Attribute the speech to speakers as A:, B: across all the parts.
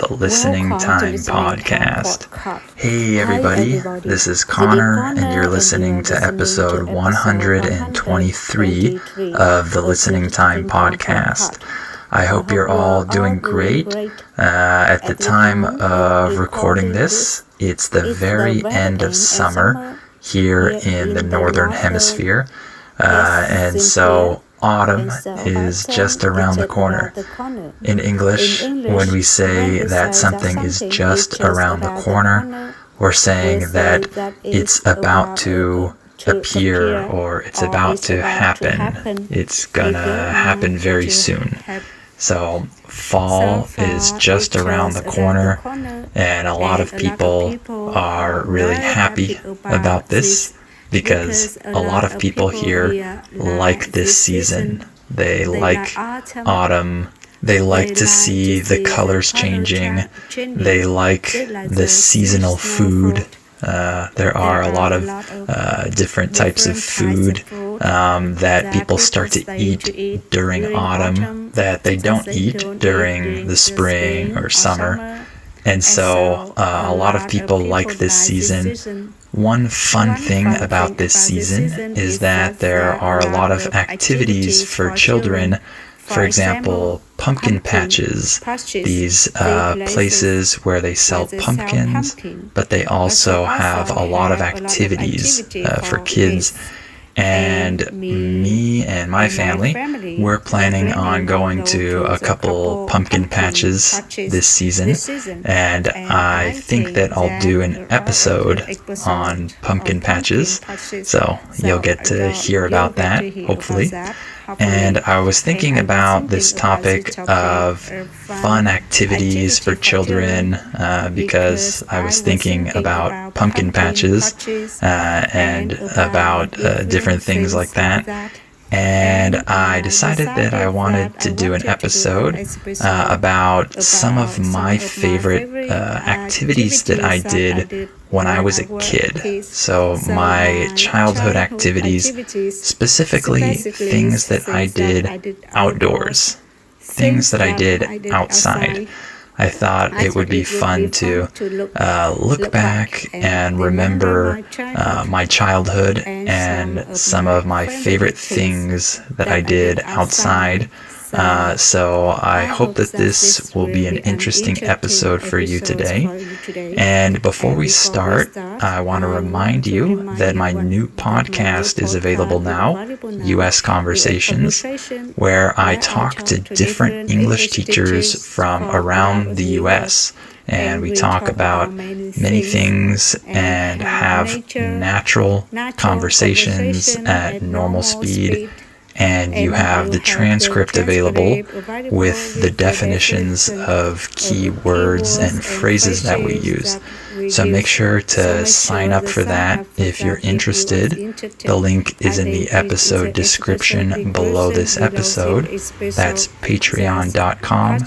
A: the Listening Time Podcast. Hey everybody, this is Connor and you're listening to episode 123 of the Listening Time Podcast. I hope you're all doing great. At the time of recording this, it's the very end of summer here in the Northern Hemisphere. And so autumn is just around the corner. In English, when we say that something is just around the corner, we're saying that it's about to appear or it's about to happen. It's gonna happen very soon. So fall is just around the corner, and a lot of people are really happy about this, because a lot of people here like this season. They like autumn. They like to see the colors changing. They like the seasonal food. There are a lot of different types of food that people start to eat during autumn that they don't eat during the spring or summer. And so a lot of people like this season. One fun thing about this season is that there are a lot of activities for children. For example, pumpkin patches, these places where they sell pumpkins, but they also have a lot of activities for kids. And me and my family, we're planning on going to a couple pumpkin patches this season, and I think that I'll do an episode on pumpkin patches, so you'll get to hear about that, hopefully. And I was thinking about this topic of fun activities for children because I was thinking about pumpkin patches and about different things like that. And I decided that I wanted to do an episode about some of my favorite activities that I did when I was a kid. So my childhood activities, specifically things that I did outdoors, things that I did outside. I thought it would be fun to look back and remember my childhood and some of my favorite things that I did outside. So I hope that this will be an interesting episode for you today. And before we start, I want to remind you that my new podcast is available now, US Conversations, where I talk to different English teachers from around the US. And we talk about many things and have natural conversations at normal speed. And you have the transcript available with the definitions of key words and phrases that we use. So make sure to sign up for that if you're interested. The link is in the episode description below this episode. That's patreon.com/.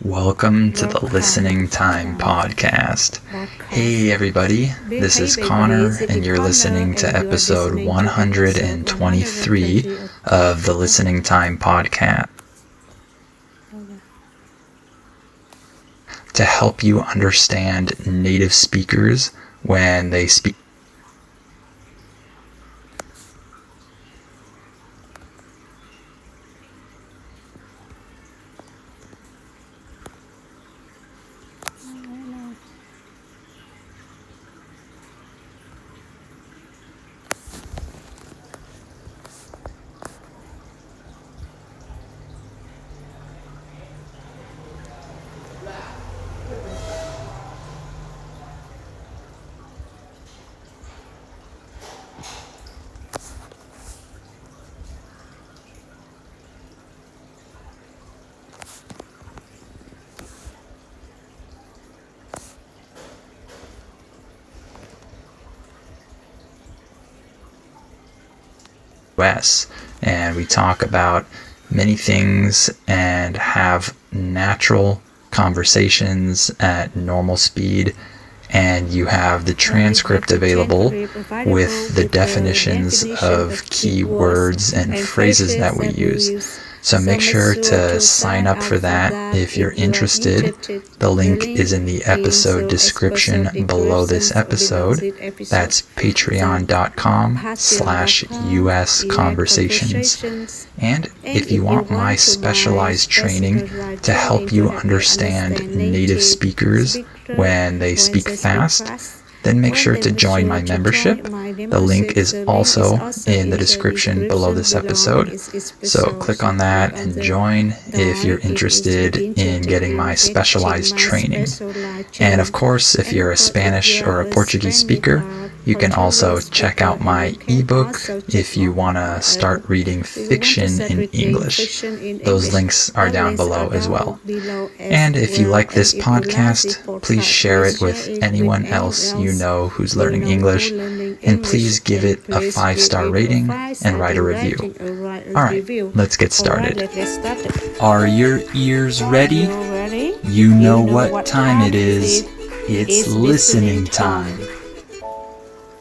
A: Welcome to the Listening Time Podcast. Hey everybody, this is Connor and you're listening to episode 123 of the Listening Time Podcast. To help you understand native speakers when they speak. US, and we talk about many things and have natural conversations at normal speed and you have the transcript available with the definitions of key words and phrases that we use. So make sure to sign up for that if you're interested. The link is in the episode description below this episode. That's patreon.com/US Conversations. And if you want my specialized training to help you understand native speakers when they speak fast, then make sure to join my membership. The link is also in the description below this episode. So click on that and join if you're interested in getting my specialized training. And of course, if you're a Spanish or a Portuguese speaker, you can also check out my ebook if you want to start reading fiction in English. Those links are down below as well. And if you like this podcast, please share it with anyone else you know who's learning English, and please give it a 5-star rating and write a review. Alright, let's get started. Are your ears ready? You know what time it is. It's listening time.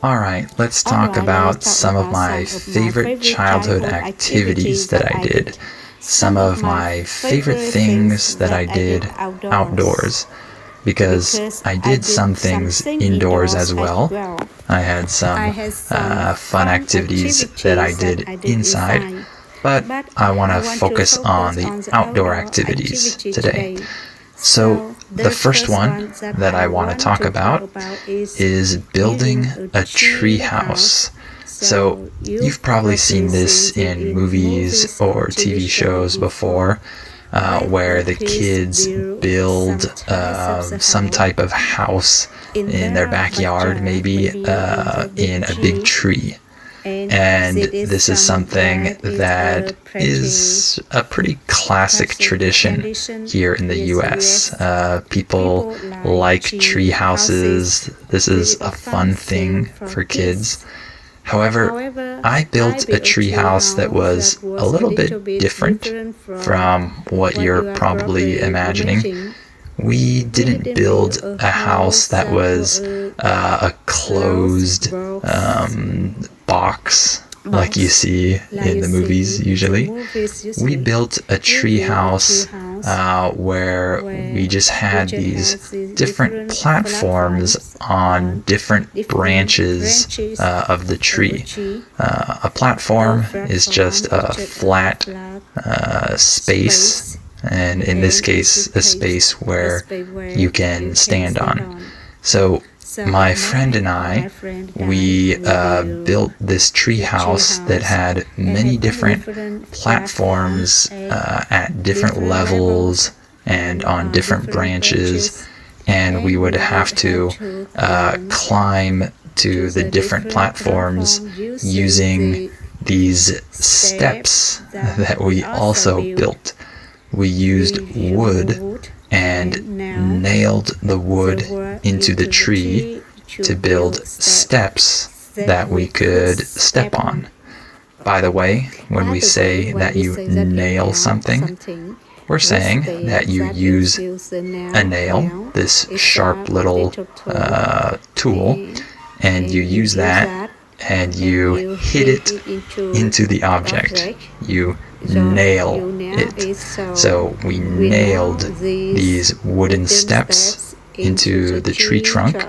A: Alright, let's talk about some of my favorite childhood activities that I did. Some of my favorite things that I did outdoors. Because I did some things indoors as well. I had some fun activities that I did inside. But I want to focus on the outdoor activities today. So the first one that I want to talk about is building a tree house. So you've probably seen this in movies or TV shows before, where the kids build some type of house in their backyard, maybe in a big tree. And this is something that is a pretty classic tradition here in the US. People like tree houses. This is a fun thing for kids. However, I built a tree house that was a little bit different from what you're probably imagining. We didn't build a house that was a closed box like you see in the movies usually. We built a tree house where we just had these different platforms on different branches of the tree. A platform is just a flat space, and in this case, a space where you can stand on. So my friend and I, we built this tree house that had many different platforms at different levels and on different branches, and we would have to climb to the different platforms using these steps that we also built. We used wood and nailed the wood into the tree to build steps that we could step on. By the way, when we say that you nail something, we're saying that you use a nail, this sharp little tool, and you use that and you hit it into the object. You nail it. So we nailed these wooden steps into the tree trunk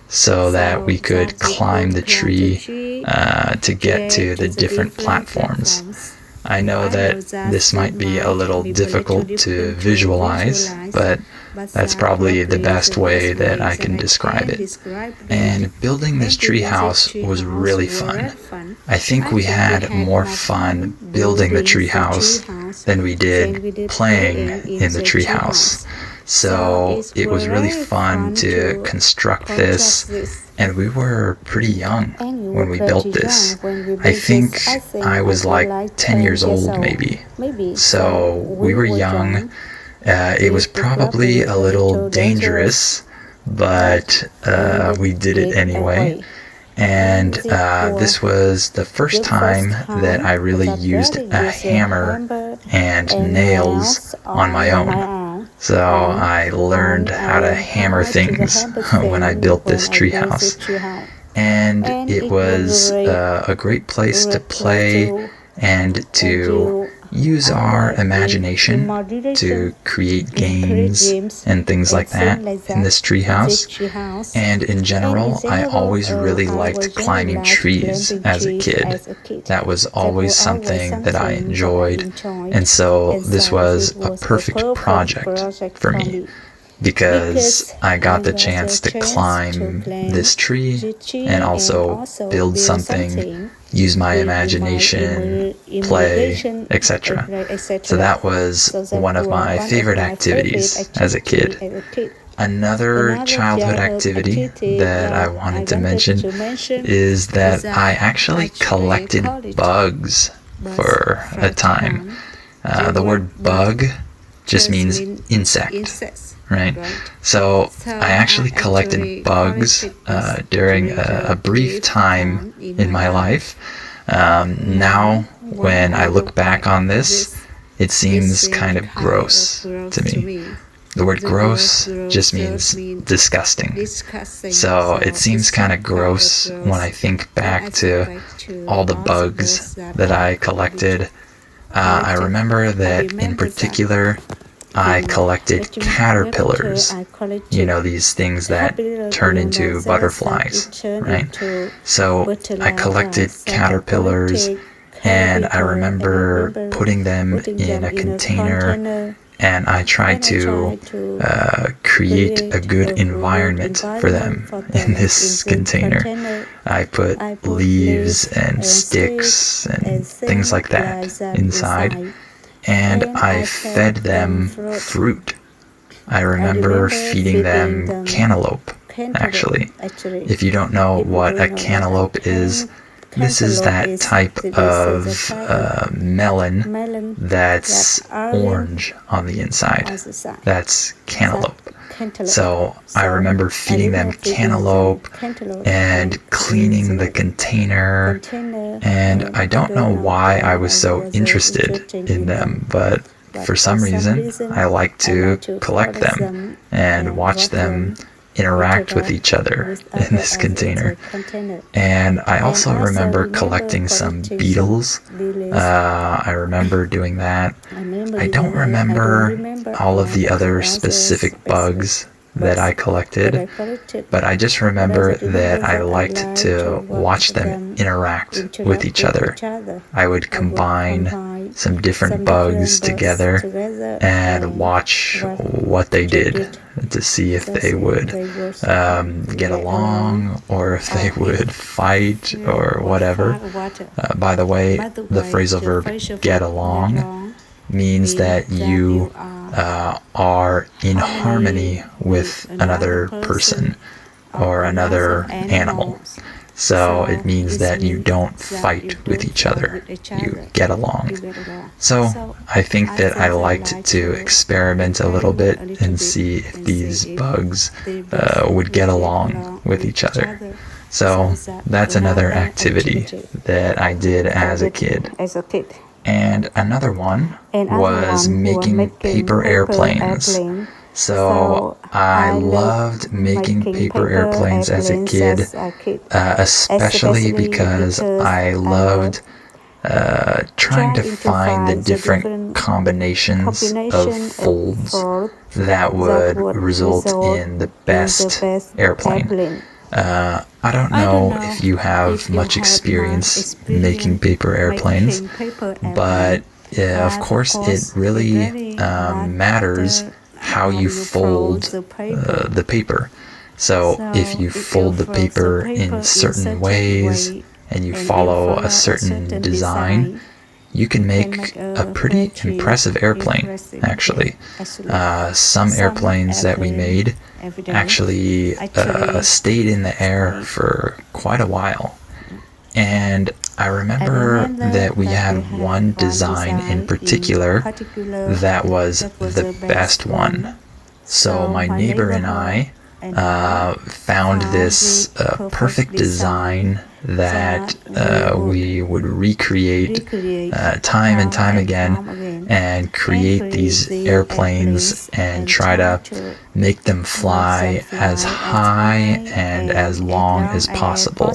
A: so that we could climb the tree to get to the different platforms. I know that this might be a little difficult to visualize, but that's probably the best way that I can describe it. And building this tree house was really fun. I think we had more fun building the tree house than we did playing in the tree house. So it was really fun to construct this, and we were pretty young when we built this. I think I was like 10 years old maybe. So we were young. It was probably a little dangerous, but we did it anyway. And this was the first time that I really used a hammer and nails on my own. So I learned how to hammer things when I built this treehouse. And it was a great place to play and to use our imagination to create games and things like that in this treehouse. And in general, I always really liked climbing trees as a kid. That was always something that I enjoyed, and so this was a perfect project for me because I got the chance to climb this tree and also build something, use my imagination, play, etc. So that was one of my favorite activities as a kid. Another childhood activity that I wanted to mention is that I actually collected bugs for a time. The word bug just means insect, right? So I actually collected bugs during a brief time in my life. Now, when I look back on this, it seems kind of gross to me. The word gross just means disgusting. So it seems kind of gross when I think back to all the bugs that I collected. I remember that in particular, I collected caterpillars. You know, these things that turn into butterflies, right? So I collected caterpillars, and I remember putting them in a container, and I tried to create a good environment for them in this container. I put leaves and sticks and things like that inside, and I fed them fruit. I remember feeding them cantaloupe, actually. If you don't know what a cantaloupe is, this is that type of melon that's orange on the inside. That's cantaloupe. So I remember feeding them cantaloupe and cleaning the container, and I don't know why I was so interested in them, but for some reason I like to collect them and watch them interact with each other in this container. And I also remember collecting some beetles. I remember doing that. I don't remember all of the other specific bugs that I collected, but I just remember that I liked to watch them interact with each other. I would combine some different bugs together and watch what they did to see if they would get along or if they would fight or whatever. By the way, the phrasal verb get along means that you are in harmony with another person or another animal. So it means that you don't fight with each other. You get along. So I think that I liked to experiment a little bit and see if these bugs would get along with each other. So that's another activity that I did as a kid. And another one was making paper airplanes. So I loved making paper airplanes as a kid, especially because I loved trying to find the different combinations of folds that would result in the best airplane. I don't know if you have much experience making paper airplanes, but of course it really matters how you fold the paper. So if you fold the paper in certain ways and you follow a certain design, you can make a pretty impressive airplane, actually. Some airplanes that we made actually stayed in the air for quite a while. And I remember that we had one design in particular that was the best one. So my neighbor and I found this perfect design that we would recreate time and time again, and create these airplanes and try to make them fly as high and as long as possible.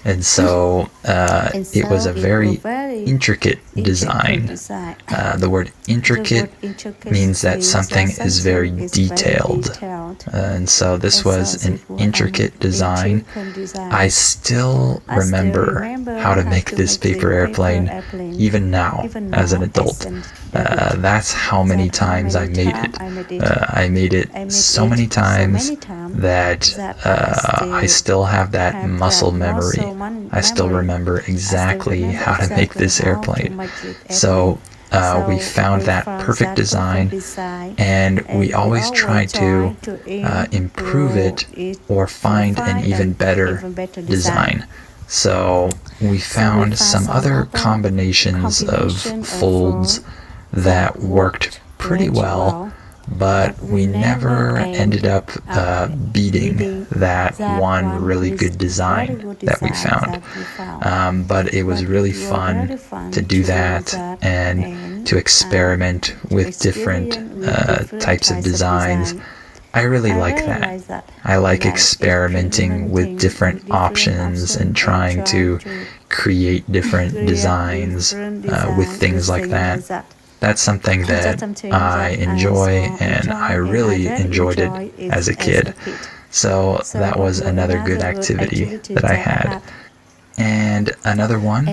A: And so it was a very intricate design. The word intricate means that something is very detailed. And so this was an intricate design. I still remember how to make this paper airplane even now as an adult. That's how many times I made it. I made it so many times that I still have that muscle memory. I still remember exactly how to make this airplane. So we found that perfect design, and we always try to improve it or find an even better design. So we found some other combinations of folds that worked pretty well, but we never ended up beating that one really good design that we found. But it was really fun to do that and to experiment with different types of designs. I really like that. I like experimenting with different options and trying to create different designs with things like that. That's something that I enjoy, and I really enjoyed it as a kid. So that was another good activity that I had. And another one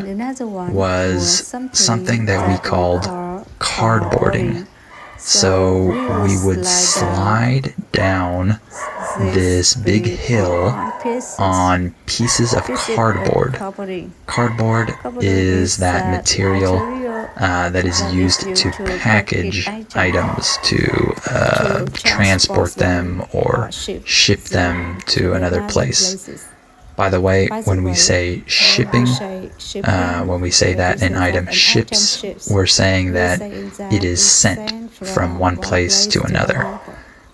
A: was something that we called cardboarding. So we would slide down this big hill on pieces of cardboard. Cardboard is that material that is used to package items, to transport them or ship them to another place. By the way, when we say shipping, when we say that an item ships, we're saying that it is sent from one place to another.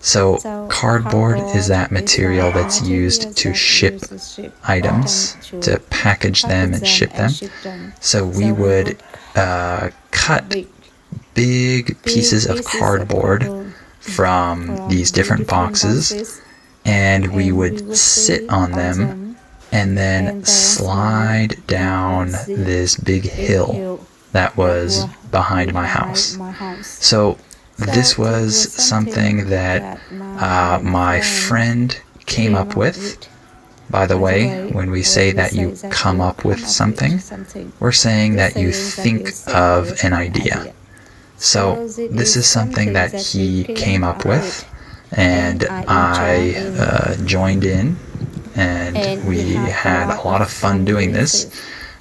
A: So cardboard is that material that's used to ship items, to package them and ship them. So we would cut big pieces of cardboard from these different boxes, and we would sit on them and then slide down this big hill that was behind my house. So this was something that my friend came up with. By the way, when we say that you come up with something, we're saying that you think of an idea. So this is something that he came up with, and I joined in, and we had a lot of fun doing this.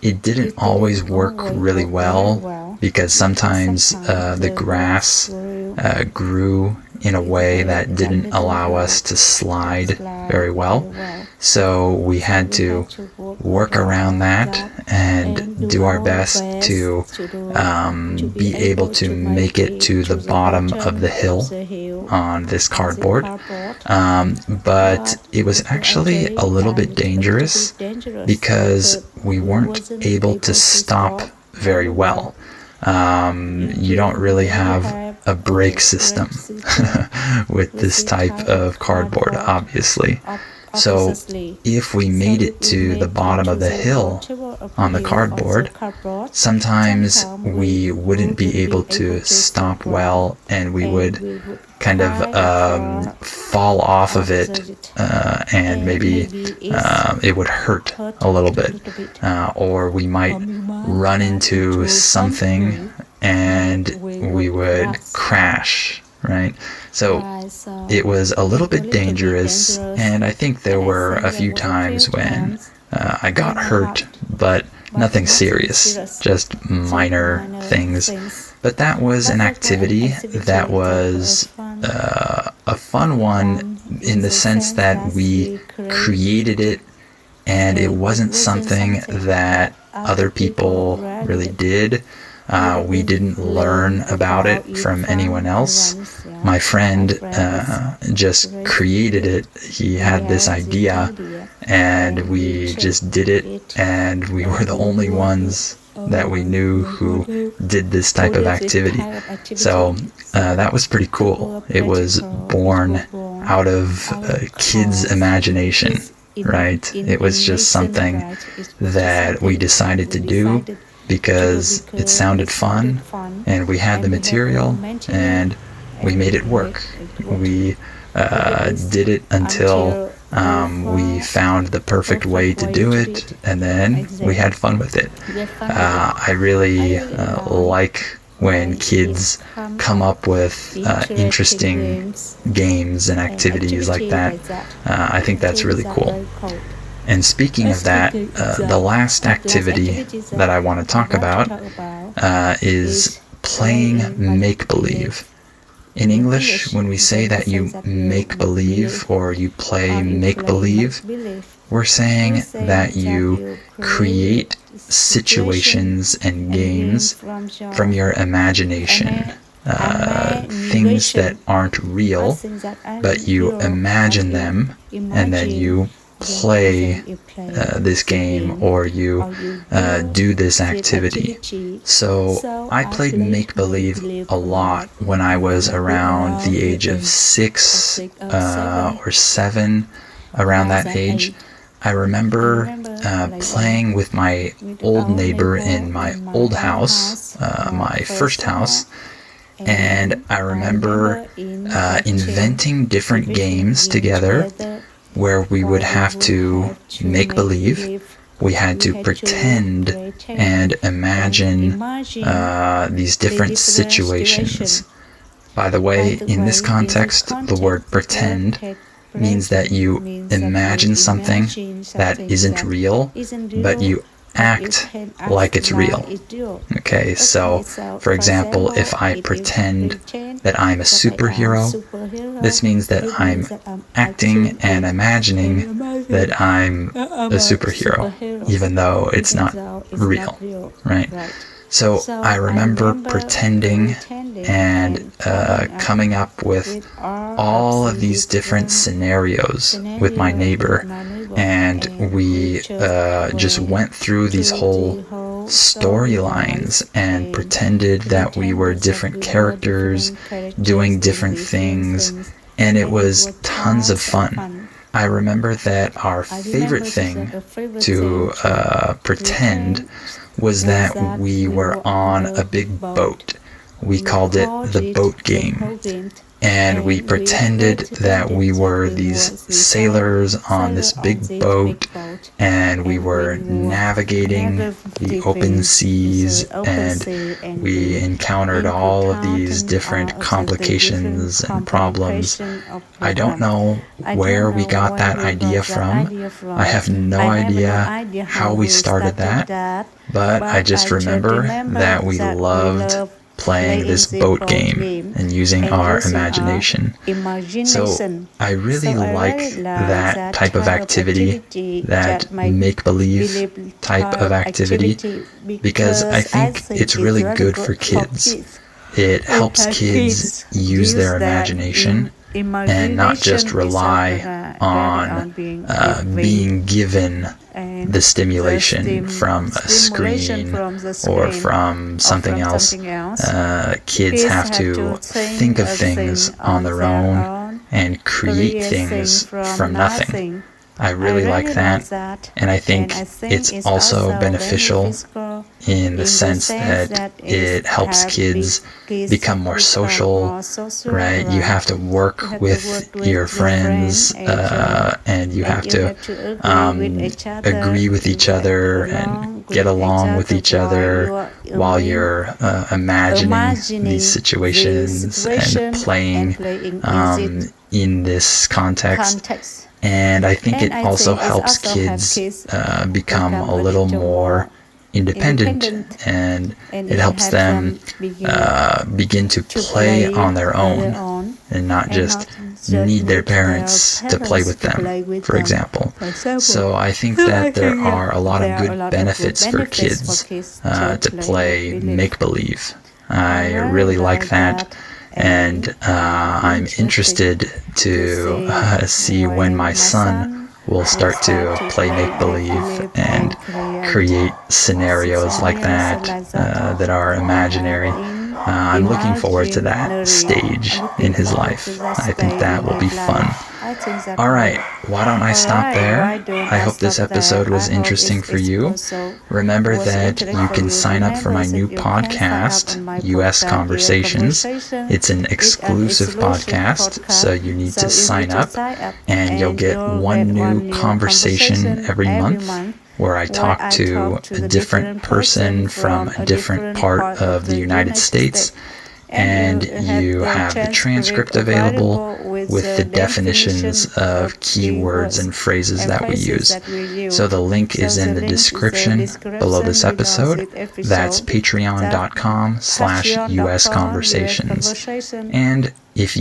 A: It didn't always work really well because sometimes the grass grew in a way that didn't allow us to slide very well. So we had to work around that and do our best to be able to make it to the bottom of the hill on this cardboard. But it was actually a little bit dangerous because we weren't able to stop very well. You don't really have a brake system with this type of cardboard, obviously. So if we made it to the bottom of the hill on the cardboard, sometimes we wouldn't be able to stop well, and we would kind of fall off of it, and maybe it would hurt a little bit, or we might run into something and we would crash, right? So it was a little bit dangerous, and I think there were a few times when I got hurt, but nothing serious, just minor things. But that was an activity that was a fun one in the sense that we created it, and it wasn't something that other people really did. We didn't learn about it from anyone else. My friend just created it. He had this idea, and we just did it, and we were the only ones that we knew who did this type of activity. So that was pretty cool. It was born out of kids' imagination, right? It was just something that we decided to do because it sounded fun, and we had the material, and we made it work. We did it until we found the perfect way to do it, and then we had fun with it. I really like when kids come up with interesting games and activities like that. I think that's really cool. And speaking of that, the last activity that I want to talk about is playing make-believe. In English, when we say that you make believe or you play make believe, we're saying that you create situations and games from your imagination. Things that aren't real, but you imagine them, and then you play this game, or you do this activity. So I played make-believe a lot when I was around the age of 6 or 7, around that age. I remember playing with my old neighbor in my old house, my first house, and I remember inventing different games together where we would have to make believe. We had to pretend and imagine these different situations. By the way, in this context, the word pretend means that you imagine something that isn't real, but you act like it's real. Okay, so for example, if I pretend that I'm a superhero, this means that I'm acting and imagining that I'm a superhero, even though it's not real, right? So I remember pretending and coming up with all of these different scenarios with my neighbor, and we just went through these whole storylines and pretended that we were different characters doing different things, and it was tons of fun. I remember that our favorite thing to pretend was that we were on a big boat. We called it the boat game. And we pretended that we were these sailors on this big boat, and we were navigating the open seas, and we encountered all of these different complications and problems. I don't know where we got that idea from. I have no idea how we started that, but I just remember that we loved playing this boat game and using our imagination. So I really like that type of activity, that make-believe type of activity, because I think it's really good for kids. It helps kids use their imagination and not just rely on being given the stimulation from a screen or from something else. Kids have to think of things on their own and create things from nothing. I really like that, and I think it's also beneficial in the sense that it helps kids become more social, right? You have to work with your friends, and you have to agree with each other and get along with each other while you're imagining these situations and playing in this context. And I think it also helps kids become a little more independent, and it helps them begin to play on their own and not just need their parents to play with them, for example. So I think that there are a lot of good benefits for kids to play make-believe. I really like that. And I'm interested to see when my son we'll start to play make-believe and create scenarios like that that are imaginary. I'm looking forward to that stage in his life. I think that will be fun. Alright, why don't I stop there? I hope this episode was interesting for you. Remember that you can sign up for my new podcast, US Conversations. It's an exclusive podcast, so you need to sign up, and you'll get one new conversation every month where I talk to a different person from a different part of the United States, and you have the transcript available with the definitions of keywords and phrases that we use. So the link is in the description below this episode. That's patreon.com/US Conversations. And